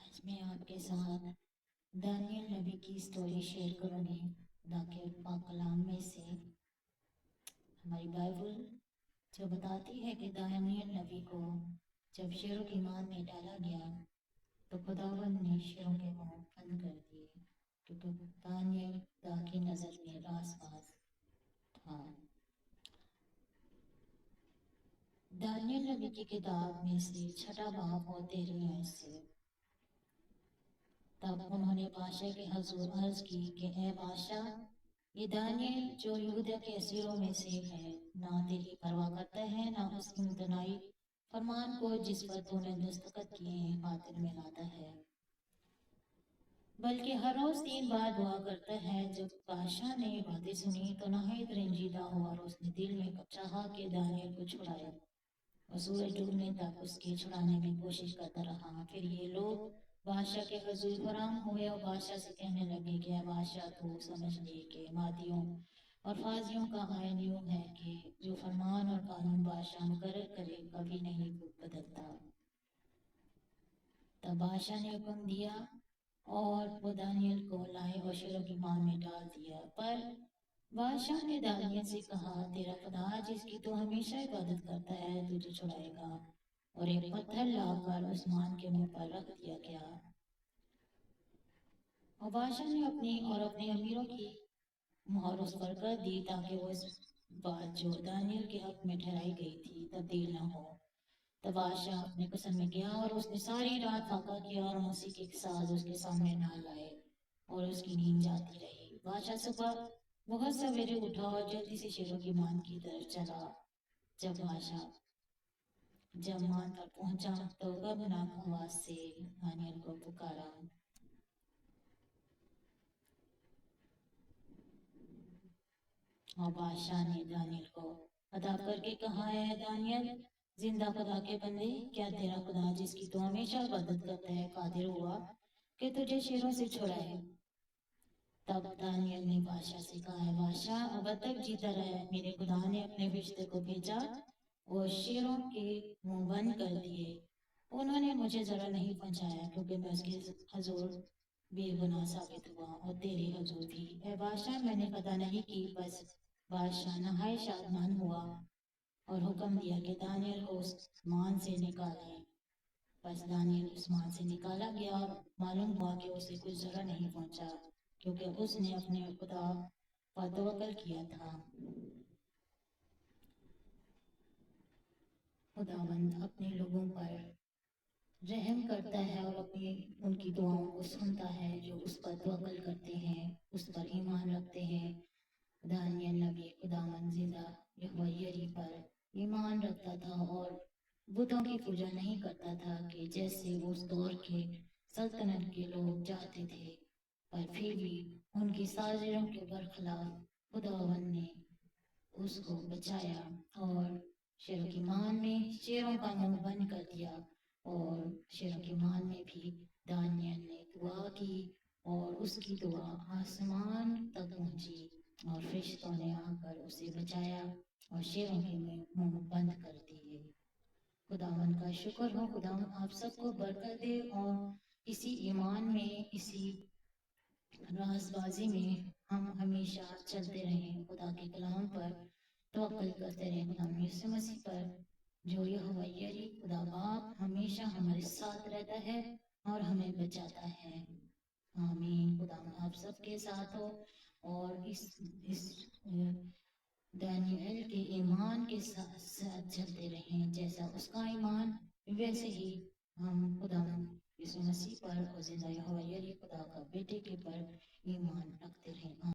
آج میں آپ کے ساتھ دانیل نبی کی سٹوری شیئر کروں گی خدا کے پاک کلام میں سے۔ ہماری بائبل جو بتاتی ہے کہ دانیل نبی کو جب شیروں کی مان میں ڈالا گیا تو خداوند نے شیروں کے منہ بند کر دیے، کیونکہ دانیل خدا کی نظر میں راز باز تھا۔ دانیل نبی کی کتاب میں سے 6 باب اور 13 آیت سے۔ تب انہوں نے بادشاہ کے حضور عرض کی کہ اے بادشاہ، یہ دانیل جو یہودیہ کے اسیروں میں سے ہے نہ تیری پرواہ کرتا ہے، نہ اس کی متنائی فرمان کو جس پر تو نے دستخط کیے ہیں خاطر میں لاتا ہے، بلکہ ہر روز 3 بار دعا کرتا ہے۔ جب بادشاہ نے باتیں سنی تو نہایت رنجیدہ ہوا اور اس نے دل میں چاہا کہ دانیل کو چھڑائے، اور سورج ڈوبنے تک اس کے چھڑانے میں کوشش کرتا رہا۔ پھر یہ لوگ بادشاہ کے حضور حرام ہوئے اور بادشاہ سے کہنے لگے کہ اے بادشاہ، تو سمجھ لے کہ مادیوں اور فاضیوں کا آئین یوں ہے کہ جو فرمان اور قانون بادشاہ مقرر کرے کبھی نہیں بدلتا۔ تب بادشاہ نے حکم دیا اور وہ دانیل کو لائے اور شیروں کی مان میں ڈال دیا۔ پر بادشاہ نے دانیل سے کہا، تیرا خدا جس کی تو ہمیشہ عبادت کرتا ہے تجھے چھڑائے گا۔ اور ایک پتھر لا کر اس مان کے منہ پر رکھ دیا گیا، اور بادشاہ نے اپنی اور اپنے امیروں کی مہر اس پر کر دی تاکہ وہ اس بات جو دانیل کے حق میں ٹھہرائی گئی تھی تبدیل نہ ہو۔ تب بادشاہ اپنے قصر میں گیا اور اس نے ساری رات فاقہ کیا اور موسیقی کے ساز اس کے سامنے نہ لائے، اور اس کی نیند جاتی رہی۔ بادشاہ صبح بہت سویرے اٹھا اور جلدی سے شیروں کی مان کی طرف چلا۔ جب مان پر پہنچا تو غمناک آواز سے دانیل کو پکارا۔ اور بادشاہ نے دانیل کو خطاب کر کے کہا، اے دانیل، زندہ خدا کے بندے، کیا تیرا خدا جس کی تو ہمیشہ عبادت کرتا ہے قادر ہوا کہ تجھے شیروں سے چھڑائے؟ تب دانیل نے بادشاہ سے کہا، اے بادشاہ، اب تک جیتا رہے، میرے خدا نے اپنے فرشتے کو بھیجا اور شیروں کے منہ بند کر دیے۔ انہوں نے مجھے ذرا نہیں پہنچایا، کیونکہ میں اس کے حضور بے گناہ ثابت ہوا اور تیرے حضور بھی۔ اے بادشاہ، میں نے خطا نہیں کی۔ بس بادشاہ نہایت شادمان ہوا اور حکم دیا کہ دانیل کو اس مان سے نکالیں۔ بس دانیل اس مان سے نکالا گیا اور معلوم ہوا کہ اسے کچھ ذرا نہیں پہنچا، کیونکہ اس نے اپنے خدا پر توکل کیا تھا۔ خداوند اپنے لوگوں پر رحم کرتا ہے اور ان کی دعاؤں کو سنتا ہے جو اس پر توکل کرتے ہیں، اس پر ایمان رکھتے ہیں۔ دانیل نبی خداوند زندہ یہوہ یری پر ایمان رکھتا تھا اور بتوں کی پوجا نہیں کرتا تھا کہ جیسے اس دور کے سلطنت کے لوگ چاہتے تھے، پر پھر بھی ان کی سازشوں کے برخلاف خداوند نے اس کو بچایا اور شیروں کی مان میں شیروں کا منہ بند کر دیا۔ اور شیروں کی مان میں بھی دانیل نے دعا کی اور اس کی دعا آسمان تک پہنچی، اور فرشتوں نے آ کر اسے بچایا اور شیروں کے منہ بند کر دیے۔ خداوند کا شکر ہو۔ خداوند آپ سب کو برکت دے اور اسی ایمان میں، اسی راز بازی میں ہم ہمیشہ چلتے رہیں، خدا کے کلام پر توکل کرتے رہیں، خدا یسوع مسیح پر جو یہوہ یری خدا باپ ہمیشہ ہمارے ساتھ رہتا ہے اور ہمیں بچاتا ہے۔ آمین۔ خدا آپ سب کے ساتھ ہو اور اس دانیل کے ایمان کے ساتھ چلتے رہیں، جیسا اس کا ایمان ویسے ہی ہم خدا یسوع مسیح پر اور زندہ یہوہ یری خدا کا بیٹے کے پر ایمان رکھتے رہیں۔